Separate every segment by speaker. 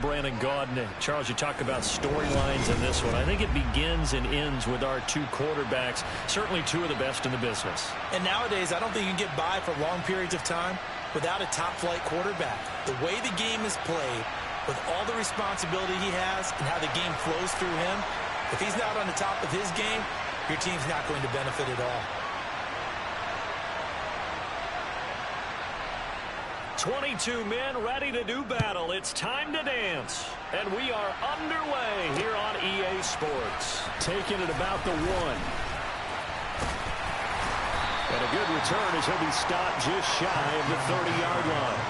Speaker 1: Brandon Gaudin. Charles, you talk about storylines in this one. I think it begins and ends with our two quarterbacks, certainly two of the best in the business.
Speaker 2: And nowadays, I don't think you can get by for long periods of time without a top-flight quarterback. The way the game is played, with all the responsibility he has and how the game flows through him, if he's not on the top of his game, your team's not going to benefit at all.
Speaker 1: 22 men ready to do battle. It's time to dance. And we are underway here on EA Sports. Taking it about the 1. And a good return as he'll be stopped just shy of the 30-yard line.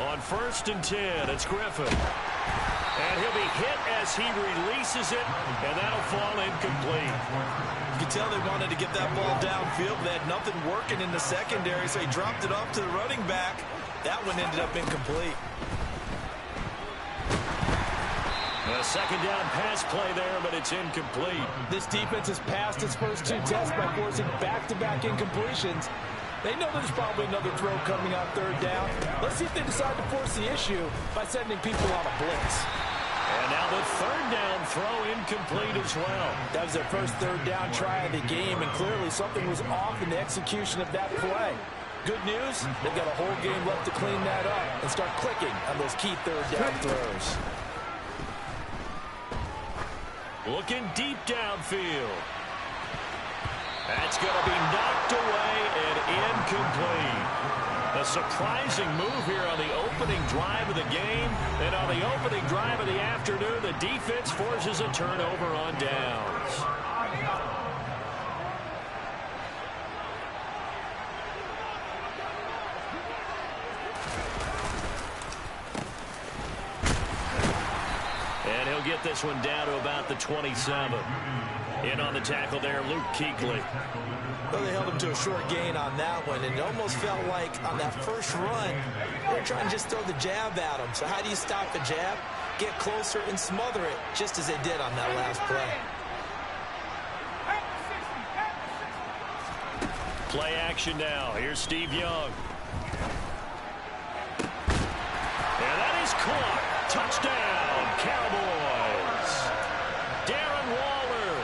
Speaker 1: On 1st and 10, it's Griffin. And he'll be hit as he releases it, and that'll fall incomplete.
Speaker 2: You can tell they wanted to get that ball downfield. They had nothing working in the secondary, so he dropped it off to the running back. That one ended up incomplete.
Speaker 1: A second down pass play there, but it's incomplete.
Speaker 2: This defense has passed its first 2 tests by forcing back-to-back incompletions. They know there's probably another throw coming on 3rd down. Let's see if they decide to force the issue by sending people on a blitz.
Speaker 1: And now the 3rd down throw incomplete as well.
Speaker 2: That was their first 3rd down try of the game, and clearly something was off in the execution of that play. Good news, they've got a whole game left to clean that up and start clicking on those key 3rd down throws.
Speaker 1: Looking deep downfield. That's going to be knocked away and incomplete. A surprising move here on the opening drive of the game. And on the opening drive of the afternoon, the defense forces a turnover on downs. And he'll get this one down to about the 27. In on the tackle there, Luke Kuechly.
Speaker 2: Well, they held him to a short gain on that one, and it almost felt like on that first run, they were trying to just throw the jab at him. So how do you stop a jab? Get closer and smother it, just as they did on that last play.
Speaker 1: Play action now. Here's Steve Young. And that is caught. Touchdown, Cowboys. Darren Waller,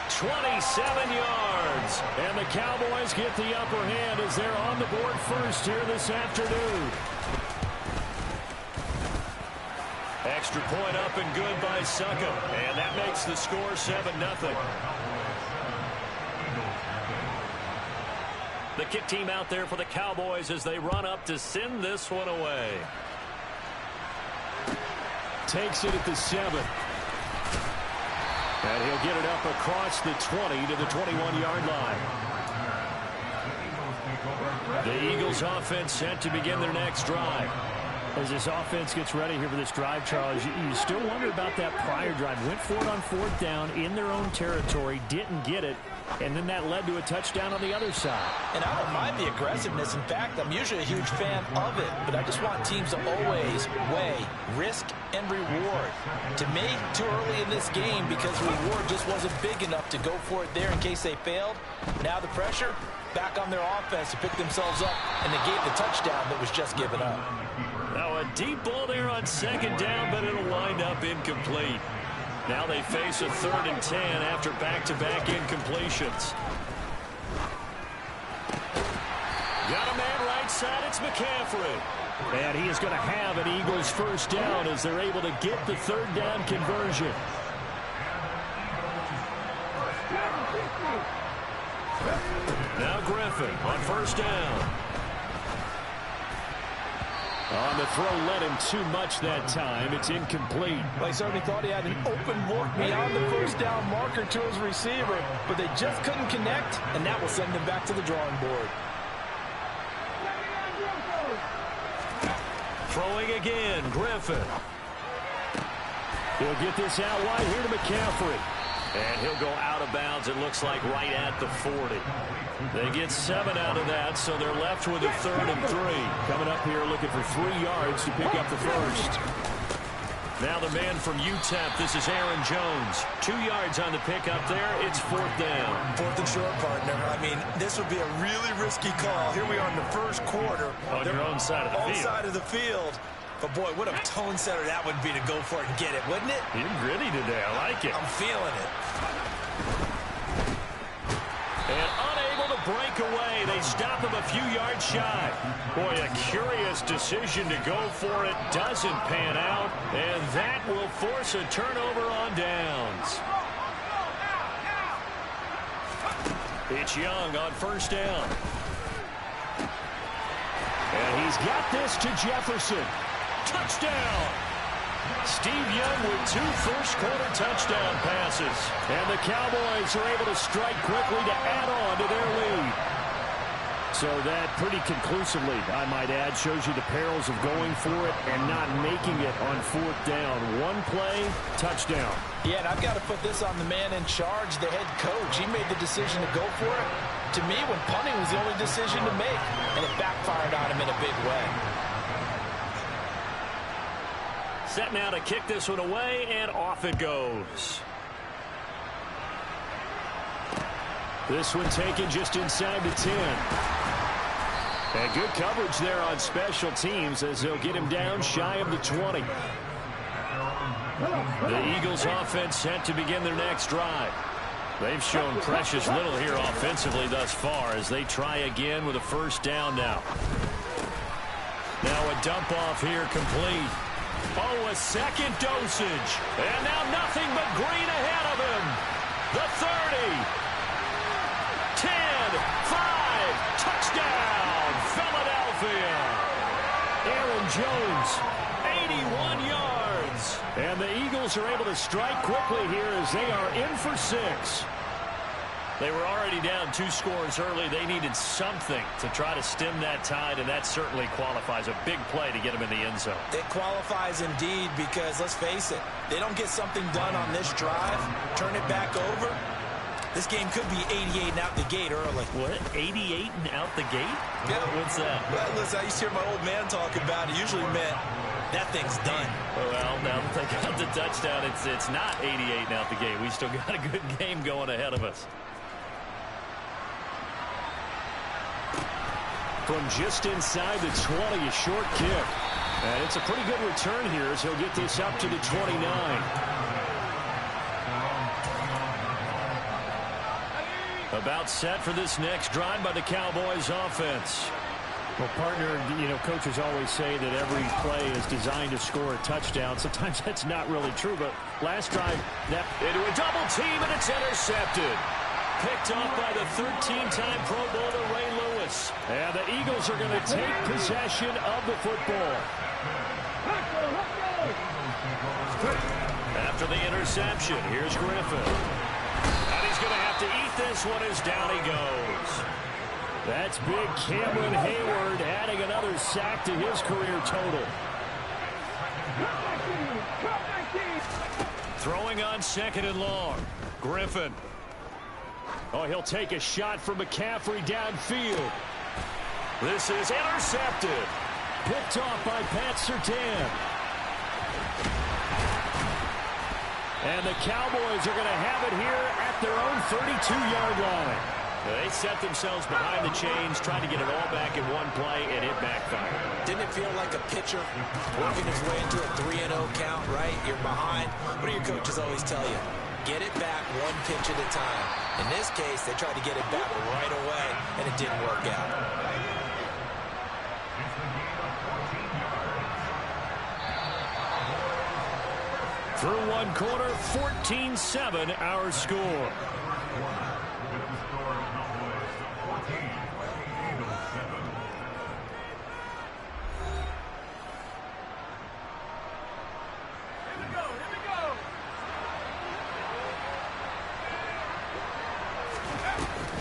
Speaker 1: 27 yards. And the Cowboys get the upper hand as they're on the board first here this afternoon. Extra point up and good by Suckup. And that makes the score 7-0. The kick team out there for the Cowboys as they run up to send this one away. Takes it at the 7. And he'll get it up across the 20 to the 21-yard line. The Eagles offense set to begin their next drive. As this offense gets ready here for this drive, Charles, you still wonder about that prior drive. Went for it on 4th down in their own territory, didn't get it, and then that led to a touchdown on the other side.
Speaker 2: And I don't mind the aggressiveness. In fact, I'm usually a huge fan of it, but I just want teams to always weigh risk and reward. To me, too early in this game because the reward just wasn't big enough to go for it there in case they failed. Now the pressure back on their offense to pick themselves up and negate the touchdown that was just given up.
Speaker 1: Now a deep ball there on 2nd down, but it'll wind up incomplete. Now they face a 3rd and 10 after back-to-back incompletions. Got a man right side, it's McCaffrey. And he is going to have an Eagles first down as they're able to get the 3rd down conversion. Now Griffin on 1st down. On the throw, led him too much that time. It's incomplete.
Speaker 2: Well, he certainly thought he had an open look beyond the 1st down marker to his receiver, but they just couldn't connect, and that will send them back to the drawing board.
Speaker 1: Throwing again, Griffin. He'll get this out wide here to McCaffrey. And he'll go out of bounds, it looks like, right at the 40. They get 7 out of that, so they're left with a 3rd and 3. Coming up here looking for 3 yards to pick up the first. Now the man from UTEP, this is Aaron Jones. 2 yards on the pickup there. It's 4th down.
Speaker 2: 4th and short, partner. I mean, this would be a really risky call. Here we are in the first quarter.
Speaker 1: On your own side of the field.
Speaker 2: Own side of the field. But, boy, what a tone setter that would be to go for it and get it, wouldn't it?
Speaker 1: You're gritty today. I like it.
Speaker 2: I'm feeling it.
Speaker 1: And unable to break away. They stop him a few yards shy. Boy, a curious decision to go for it. Doesn't pan out. And that will force a turnover on downs. It's Young on 1st down. And he's got this to Jefferson. Touchdown! Steve Young with 2 first-quarter touchdown passes. And the Cowboys are able to strike quickly to add on to their lead. So that pretty conclusively, I might add, shows you the perils of going for it and not making it on 4th down. One play, touchdown.
Speaker 2: Yeah, and I've got to put this on the man in charge, the head coach. He made the decision to go for it. To me, when punting was the only decision to make, and it backfired on him in a big way.
Speaker 1: Set now to kick this one away, and off it goes. This one taken just inside the 10. And good coverage there on special teams as they'll get him down shy of the 20. The Eagles offense set to begin their next drive. They've shown precious little here offensively thus far as they try again with a 1st down now. Now a dump off here complete. Oh, a second dosage. And now nothing but green ahead of him. The 30. 10, 5, touchdown, Philadelphia. Aaron Jones, 81 yards. And the Eagles are able to strike quickly here as they are in for 6. They were already down 2 scores early. They needed something to try to stem that tide, and that certainly qualifies. A big play to get them in the end zone.
Speaker 2: It qualifies indeed because, let's face it, they don't get something done on this drive, turn it back over. This game could be 88 and out the gate early.
Speaker 1: What? 88 and out the gate?
Speaker 2: Yeah.
Speaker 1: What's that?
Speaker 2: Well, listen, I used to hear my old man talk about it. Usually meant that thing's done.
Speaker 1: Well, now that they got the touchdown, it's not 88 and out the gate. We still got a good game going ahead of us. From just inside the 20, a short kick. And it's a pretty good return here as he'll get this up to the 29. About set for this next drive by the Cowboys offense. Well, partner, you know, coaches always say that every play is designed to score a touchdown. Sometimes that's not really true, but last drive, that into a double team, and it's intercepted. Picked off by the 13-time Pro Bowler Ray Lewis. And the Eagles are going to take possession of the football. After the interception, here's Griffin. And he's going to have to eat this one as down he goes. That's big Cameron Hayward adding another sack to his career total. Throwing on 2nd and long. Griffin. Oh, he'll take a shot from McCaffrey downfield. This is intercepted. Picked off by Pat Surtain. And the Cowboys are going to have it here at their own 32-yard line. They set themselves behind the chains, trying to get it all back in one play, and it backfired.
Speaker 2: Didn't it feel like a pitcher working his way into a 3-0 count, right? You're behind. What do your coaches always tell you? Get it back one pitch at a time. In this case, they tried to get it back right away, and it didn't work out.
Speaker 1: Through one quarter, 14-7 our score.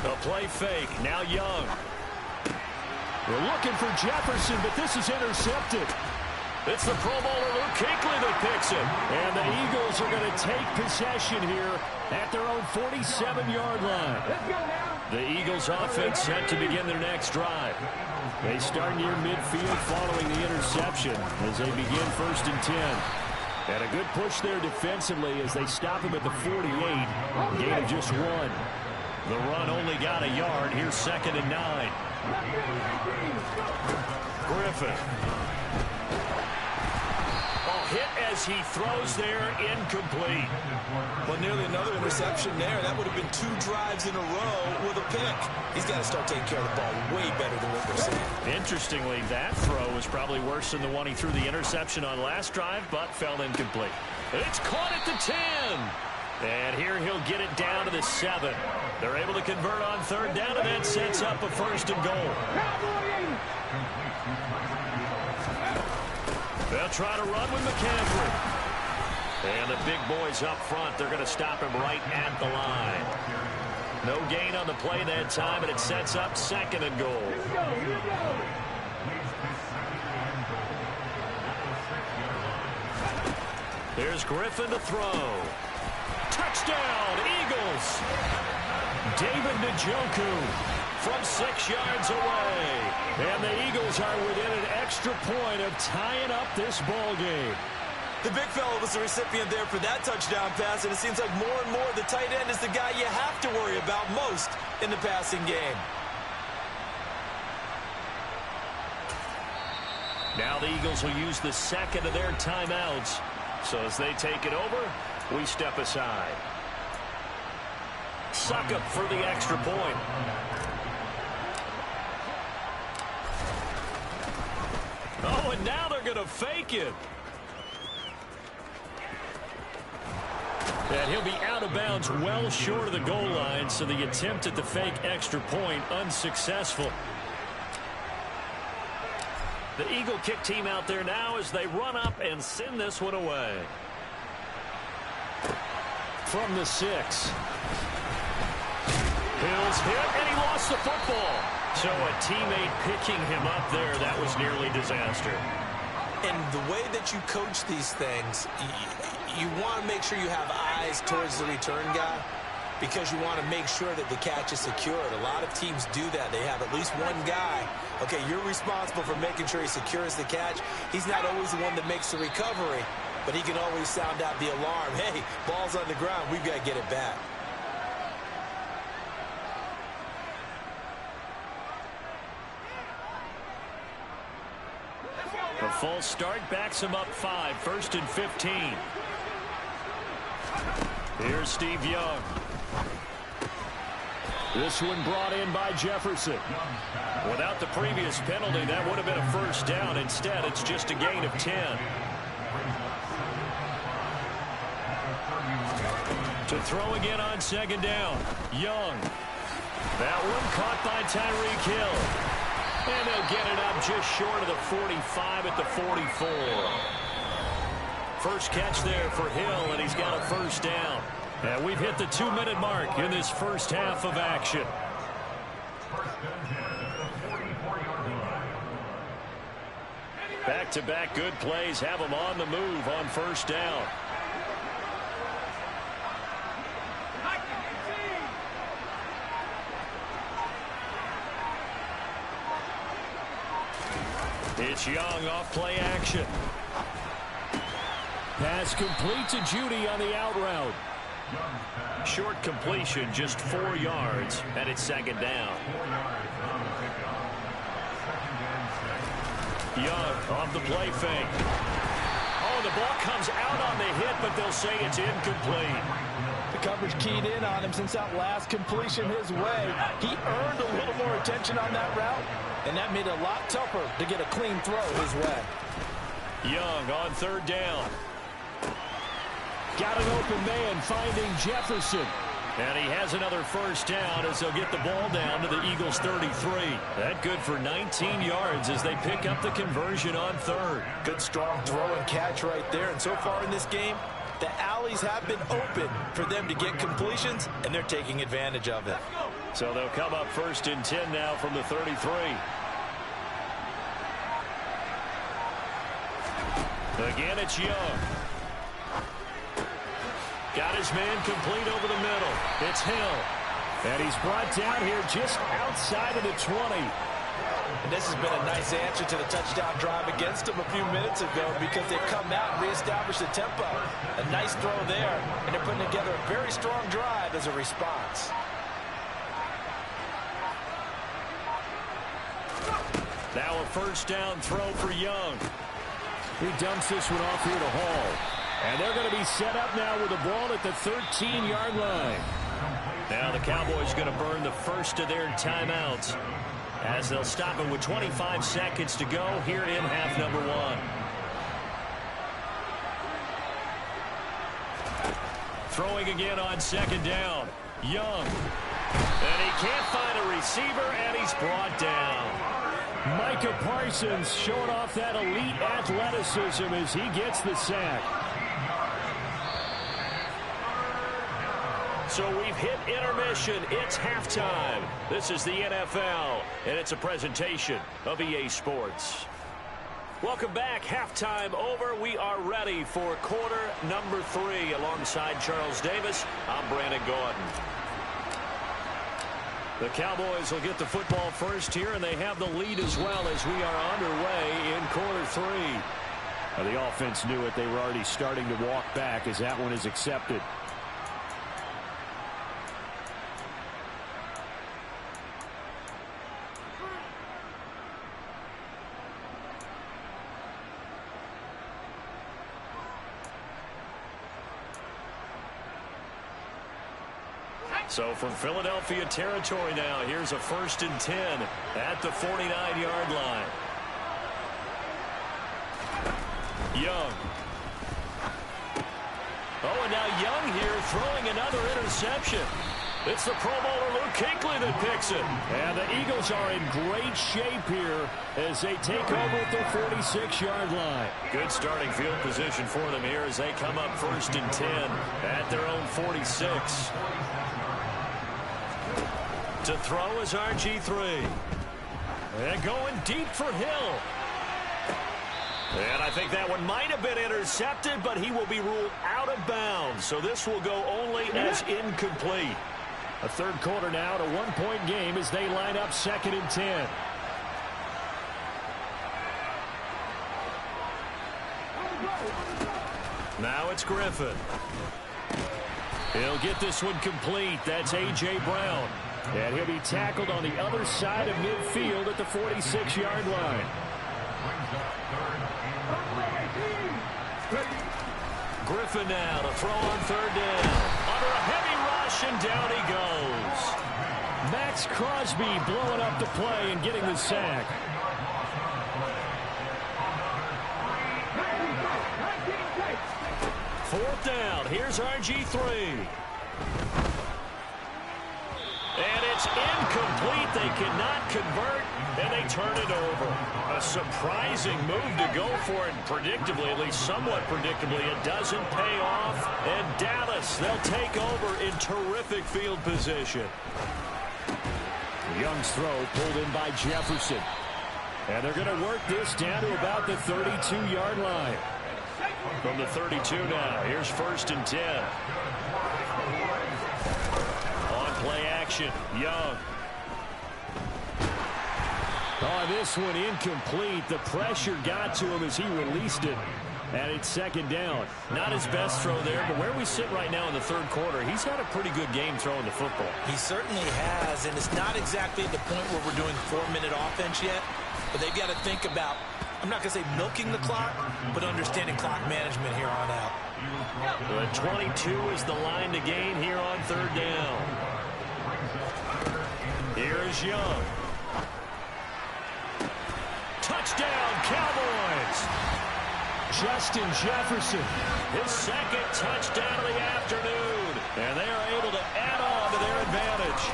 Speaker 1: A play fake, now Young. We're looking for Jefferson, but this is intercepted. It's the Pro Bowler Luke Kuechly that picks it. And the Eagles are going to take possession here at their own 47-yard line. The Eagles offense set to begin their next drive. They start near midfield following the interception as they begin 1st and 10. And a good push there defensively as they stop him at the 48. Gain of just 1. The run only got a yard. Here's 2nd and 9. Griffin. Hit as he throws there, incomplete.
Speaker 2: Well, nearly another interception there. That would have been 2 drives in a row with a pick. He's got to start taking care of the ball way better than what we're seeing.
Speaker 1: Interestingly, that throw was probably worse than the one he threw the interception on last drive, but fell incomplete. It's caught at the 10. And here he'll get it down to the 7. They're able to convert on 3rd down, and that sets up a 1st and goal. They'll try to run with McCaffrey. And the big boys up front, they're going to stop him right at the line. No gain on the play that time, and it sets up 2nd and goal. There's Griffin to throw. Touchdown, Eagles! David Njoku from 6 yards away. And the Eagles are within an extra point of tying up this ball game.
Speaker 2: The big fella was the recipient there for that touchdown pass, and it seems like more and more the tight end is the guy you have to worry about most in the passing game.
Speaker 1: Now the Eagles will use the 2nd of their timeouts. So as they take it over, we step aside. Succop for the extra point. Oh, and now they're going to fake it. And he'll be out of bounds well short of the goal line, so the attempt at the fake extra point unsuccessful. The Eagle kick team out there now as they run up and send this one away. From the 6. Hills hit, and he lost the football. So a teammate picking him up there, that was nearly disaster.
Speaker 2: And the way that you coach these things, you want to make sure you have eyes towards the return guy because you want to make sure that the catch is secured. A lot of teams do that. They have at least one guy. Okay, you're responsible for making sure he secures the catch. He's not always the one that makes the recovery, but he can always sound out the alarm. Hey, ball's on the ground. We've got to get it back.
Speaker 1: A false start backs him up 5, 1st and 15. Here's Steve Young. This one brought in by Jefferson. Without the previous penalty, that would have been a 1st down. Instead, it's just a gain of 10. To throw again on 2nd down. Young. That one caught by Tyreek Hill. And they'll get it up just short of the 45 at the 44. First catch there for Hill, and he's got a 1st down. And we've hit the 2-minute mark in this first half of action. Back-to-back good plays have them on the move on 1st down. It's Young off play action. Pass complete to Judy on the out route. Short completion, just 4 yards, and it's 2nd down. Young off the play fake. Oh, the ball comes out on the hit, but they'll say it's incomplete.
Speaker 2: The coverage keyed in on him since that last completion his way. He earned a little more attention on that route, and that made it a lot tougher to get a clean throw his way.
Speaker 1: Young on 3rd down. Got an open man finding Jefferson. And he has another 1st down as they'll get the ball down to the Eagles' 33. That good for 19 yards as they pick up the conversion on 3rd.
Speaker 2: Good strong throw and catch right there. And so far in this game, the alleys have been open for them to get completions, and they're taking advantage of it.
Speaker 1: So they'll come up 1st and 10 now from the 33. Again, it's Young. Got his man complete over the middle. It's Hill. And he's brought down here just outside of the 20.
Speaker 2: And this has been a nice answer to the touchdown drive against them a few minutes ago because they've come out and reestablished the tempo. A nice throw there, and they're putting together a very strong drive as a response.
Speaker 1: Now a first down throw for Young.
Speaker 3: He dumps this one off here to Hall. And they're going to be set up now with the ball at the 13-yard line.
Speaker 1: Now the Cowboys going to burn the first of their timeouts as they'll stop it with 25 seconds to go here in half number one. Throwing again on second down. Young. And he can't find a receiver, and he's brought down.
Speaker 3: Micah Parsons showing off that elite athleticism as he gets the sack.
Speaker 1: So we've hit intermission. It's halftime. This is the NFL, and it's a presentation of EA Sports. Welcome back. Halftime over. We are ready for quarter number 3. Alongside Charles Davis, I'm Brandon Gordon. The Cowboys will get the football first here, and they have the lead as well as we are underway in quarter 3.
Speaker 3: Now, the offense knew it. They were already starting to walk back as that one is accepted.
Speaker 1: So from Philadelphia territory now, here's a 1st and 10 at the 49-yard line. Young. Oh, and now Young here throwing another interception. It's the Pro Bowler Luke Kuechly that picks it.
Speaker 3: And the Eagles are in great shape here as they take over at their 46-yard line.
Speaker 1: Good starting field position for them here as they come up 1st and 10 at their own 46. To throw is RG3. And going deep for Hill. And I think that one might have been intercepted, but he will be ruled out of bounds. So this will go only as incomplete.
Speaker 3: A third quarter now at a one-point game as they line up 2nd and 10.
Speaker 1: Now it's Griffin.
Speaker 3: He'll get this one complete. That's A.J. Brown. And he'll be tackled on the other side of midfield at the 46-yard line.
Speaker 1: Griffin now to throw on 3rd down. Under a heavy rush, and down he goes.
Speaker 3: Max Crosby blowing up the play and getting the sack.
Speaker 1: Fourth down. Here's RG3. And it's incomplete. They cannot convert, and they turn it over. A surprising move to go for it. Predictably, at least somewhat predictably, it doesn't pay off. And Dallas, they'll take over in terrific field position.
Speaker 3: Young's throw pulled in by Jefferson. And they're going to work this down to about the 32-yard line.
Speaker 1: From the 32 now, here's 1st and 10. Play action. Young.
Speaker 3: Oh, this one incomplete. The pressure got to him as he released it. And it's 2nd down.
Speaker 1: Not his best throw there, but where we sit right now in the 3rd quarter, he's had a pretty good game throwing the football.
Speaker 2: He certainly has, and it's not exactly at the point where we're doing 4-minute offense yet, but they've got to think about, I'm not going to say milking the clock, but understanding clock management here on out.
Speaker 1: The 22 is the line to gain here on 3rd down. Here is Young. Touchdown, Cowboys!
Speaker 3: Justin Jefferson.
Speaker 1: His 2nd touchdown of the afternoon. And they are able to add on to their advantage.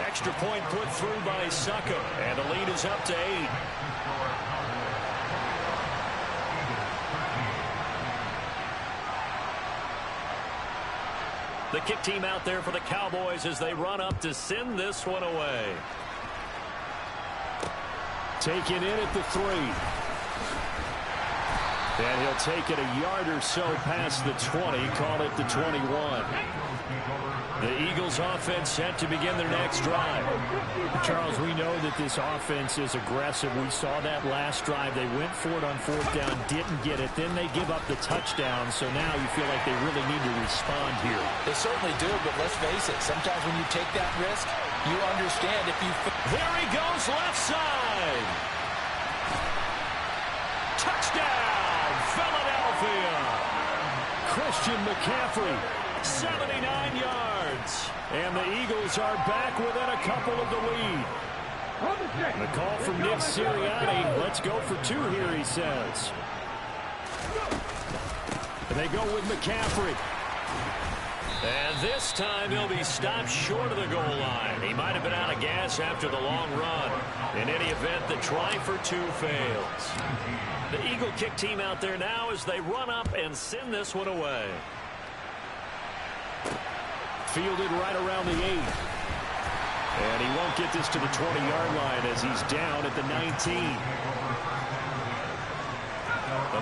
Speaker 1: Extra point put through by Suckup. And the lead is up to 8. The kick team out there for the Cowboys as they run up to send this one away.
Speaker 3: Taken in at the 3. And he'll take it a yard or so past the 20. Call it the 21. The Eagles offense set to begin their next drive. Charles, we know that this offense is aggressive. We saw that last drive. They went for it on fourth down, didn't get it. Then they give up the touchdown. So now you feel like they really need to respond here.
Speaker 2: They certainly do, but let's face it. Sometimes when you take that risk, you understand if you...
Speaker 1: There he goes, left side. Touchdown, Philadelphia.
Speaker 3: Christian McCaffrey, 79 yards. And the Eagles are back within a couple of the lead. The call from Nick Sirianni. Let's go for two here, he says. And they go with McCaffrey.
Speaker 1: And this time he'll be stopped short of the goal line. He might have been out of gas after the long run. In any event, the try for two fails. The Eagle kick team out there now as they run up and send this one away.
Speaker 3: Fielded right around the 8. And he won't get this to the 20-yard line as he's down at the 19.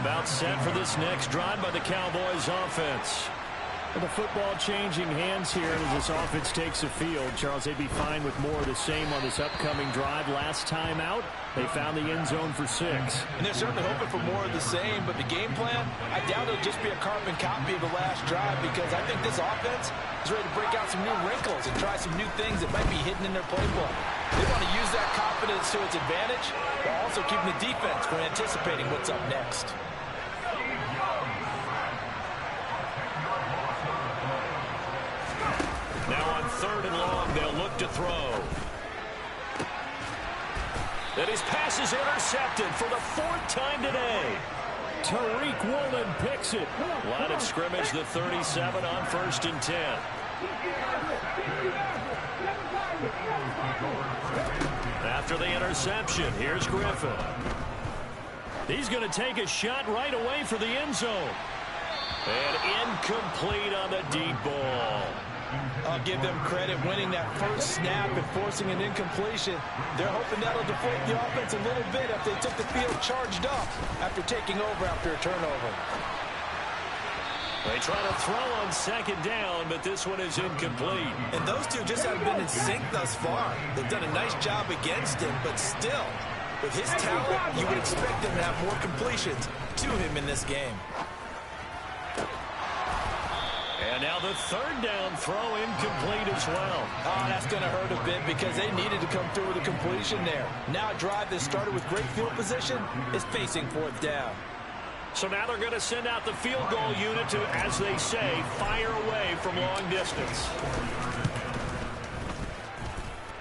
Speaker 3: About set for this next drive by the Cowboys offense. The football changing hands here as this offense takes the field. Charles, they'd be fine with more of the same on this upcoming drive. Last time out, they found the end zone for 6.
Speaker 2: And they're certainly hoping for more of the same, but the game plan, I doubt it'll just be a carbon copy of the last drive because I think this offense is ready to break out some new wrinkles and try some new things that might be hidden in their playbook. They want to use that confidence to its advantage while also keeping the defense from anticipating what's up next.
Speaker 1: Now on 3rd and long, they'll look to throw. And his pass is intercepted for the 4th time today.
Speaker 3: Tariq Woolen picks it.
Speaker 1: Line of scrimmage, the 37 on 1st and 10. After the interception, here's Griffin.
Speaker 3: He's going to take a shot right away for the end zone.
Speaker 1: And incomplete on the deep ball.
Speaker 2: I'll give them credit winning that first snap and forcing an incompletion. They're hoping that'll deflate the offense a little bit if they took the field charged up after taking over after a turnover.
Speaker 1: They try to throw on 2nd down, but this one is incomplete.
Speaker 2: And those two just haven't been in sync thus far. They've done a nice job against him, but still, with his talent, you would expect him to have more completions to him in this game.
Speaker 1: And now the 3rd down throw incomplete as well.
Speaker 2: Oh, that's going to hurt a bit because they needed to come through with a completion there. Now a drive that started with great field position is facing 4th down.
Speaker 1: So now they're going to send out the field goal unit to, as they say, fire away from long distance.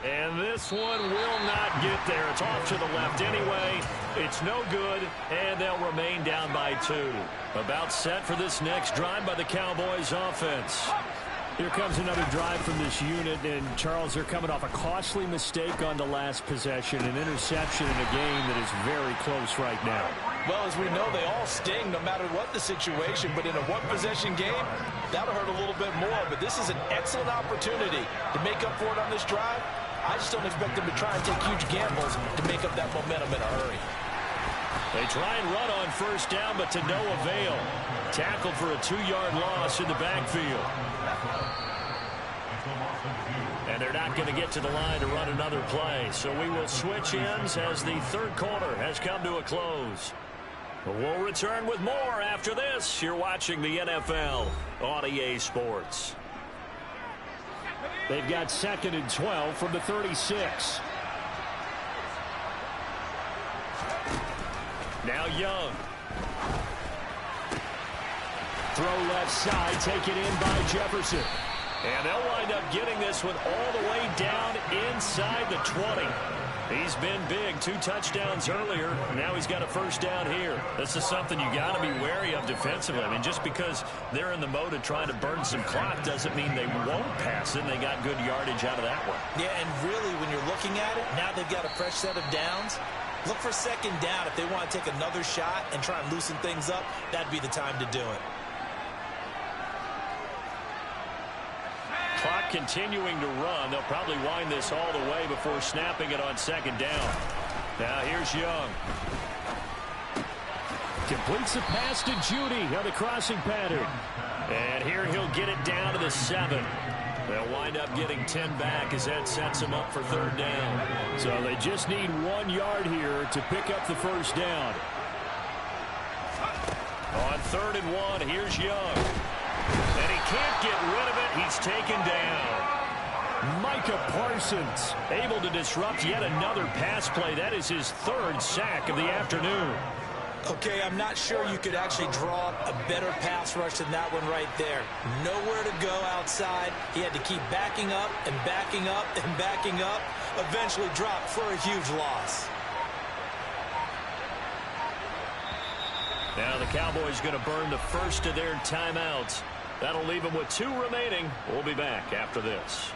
Speaker 1: And this one will not get there. It's off to the left anyway. It's no good, and they'll remain down by 2. About set for this next drive by the Cowboys offense.
Speaker 3: Here comes another drive from this unit, and Charles, they're coming off a costly mistake on the last possession, an interception in a game that is very close right now.
Speaker 2: Well, as we know, they all sting no matter what the situation, but in a one-possession game, that'll hurt a little bit more. But this is an excellent opportunity to make up for it on this drive. I just don't expect them to try and take huge gambles to make up that momentum in a hurry.
Speaker 1: They try and run on 1st down, but to no avail. Tackled for a 2-yard loss in the backfield. And they're not going to get to the line to run another play. So we will switch ends as the 3rd quarter has come to a close. We'll return with more after this. You're watching the NFL on EA Sports.
Speaker 3: They've got 2nd and 12 from the 36.
Speaker 1: Now Young.
Speaker 3: Throw left side, taken in by Jefferson.
Speaker 1: And they'll wind up getting this one all the way down inside the 20. He's been big, 2 touchdowns earlier. Now he's got a 1st down here. This is something you got to be wary of defensively. I mean, just because they're in the mode of trying to burn some clock doesn't mean they won't pass it. And they got good yardage out of that one.
Speaker 2: Yeah, and really, when you're looking at it, now they've got a fresh set of downs. Look for 2nd down. If they want to take another shot and try and loosen things up, that'd be the time to do it.
Speaker 1: Clock continuing to run. They'll probably wind this all the way before snapping it on 2nd down. Now here's Young.
Speaker 3: Completes the pass to Judy on the crossing pattern.
Speaker 1: And here he'll get it down to the 7. They'll wind up getting 10 back as that sets them up for third down.
Speaker 3: So they just need 1 yard here to pick up the first down.
Speaker 1: On 3rd and 1, here's Young. And he can't get rid of it. He's taken down.
Speaker 3: Micah Parsons able to disrupt yet another pass play. That is his 3rd sack of the afternoon.
Speaker 2: Okay, I'm not sure you could actually draw a better pass rush than that one right there. Nowhere to go outside. He had to keep backing up and backing up and backing up. Eventually dropped for a huge loss.
Speaker 1: Now the Cowboys going to burn the first of their timeouts. That'll leave them with 2 remaining. We'll be back after this.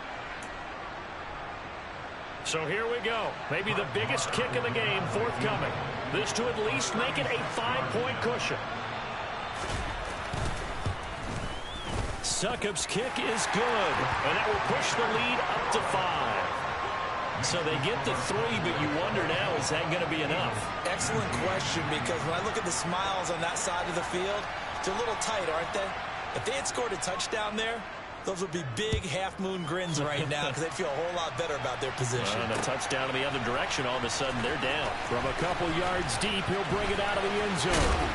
Speaker 1: So here we go. Maybe the biggest kick of the game forthcoming. This to at least make it a 5-point cushion. Succop's kick is good. And that will push the lead up to 5. So they get the 3, but you wonder now, is that going to be enough?
Speaker 2: Excellent question, because when I look at the smiles on that side of the field, they're a little tight, aren't they? If they had scored a touchdown there, those would be big half-moon grins right now because they feel a whole lot better about their position.
Speaker 1: And a touchdown in the other direction, all of a sudden they're down.
Speaker 3: From a couple yards deep, he'll bring it out of the end zone.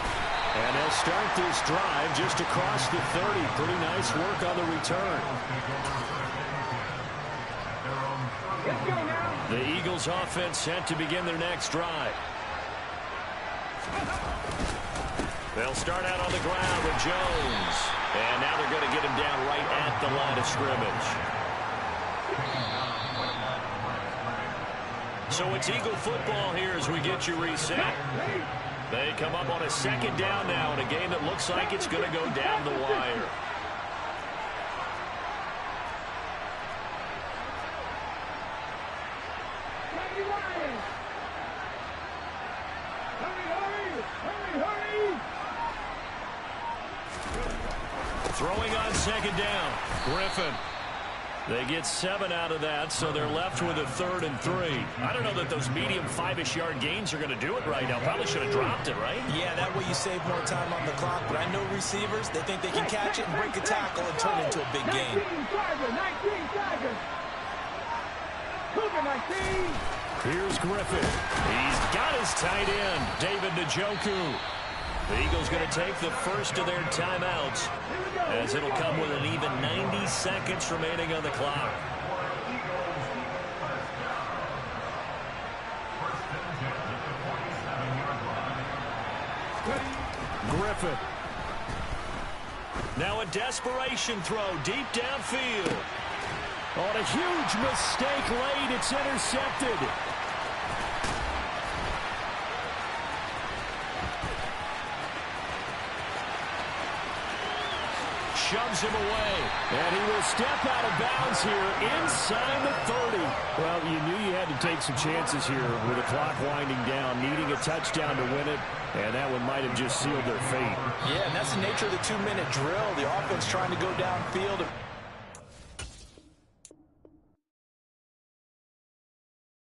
Speaker 3: And they'll start this drive just across the 30. Pretty nice work on the return. The Eagles offense set to begin their next drive. They'll start out on the ground with Jones. And now they're going to get him down right at the line of scrimmage. So it's Eagle football here as we get you reset. They come up on a 2nd down now in a game that looks like it's going to go down the wire. Throwing on 2nd down, Griffin. They get 7 out of that, so they're left with a 3rd and 3. I don't know that those medium 5-ish yard gains are going to do it right now. Probably should have dropped it, right?
Speaker 2: Yeah, that way you save more time on the clock. But I know receivers, they think they can catch it and break a tackle and turn it into a big game.
Speaker 3: 19. Here's Griffin. He's got his tight end, David Njoku. The Eagles going to take the first of their timeouts as it'll come with an even 90 seconds remaining on the clock. Griffin. Now a desperation throw deep downfield. On a huge mistake late, it's intercepted. Shoves him away. And he will step out of bounds here inside the 30. Well, you knew you had to take some chances here with the clock winding down, needing a touchdown to win it. And that one might have just sealed their fate.
Speaker 2: Yeah, and that's the nature of the 2-minute drill. The offense trying to go downfield.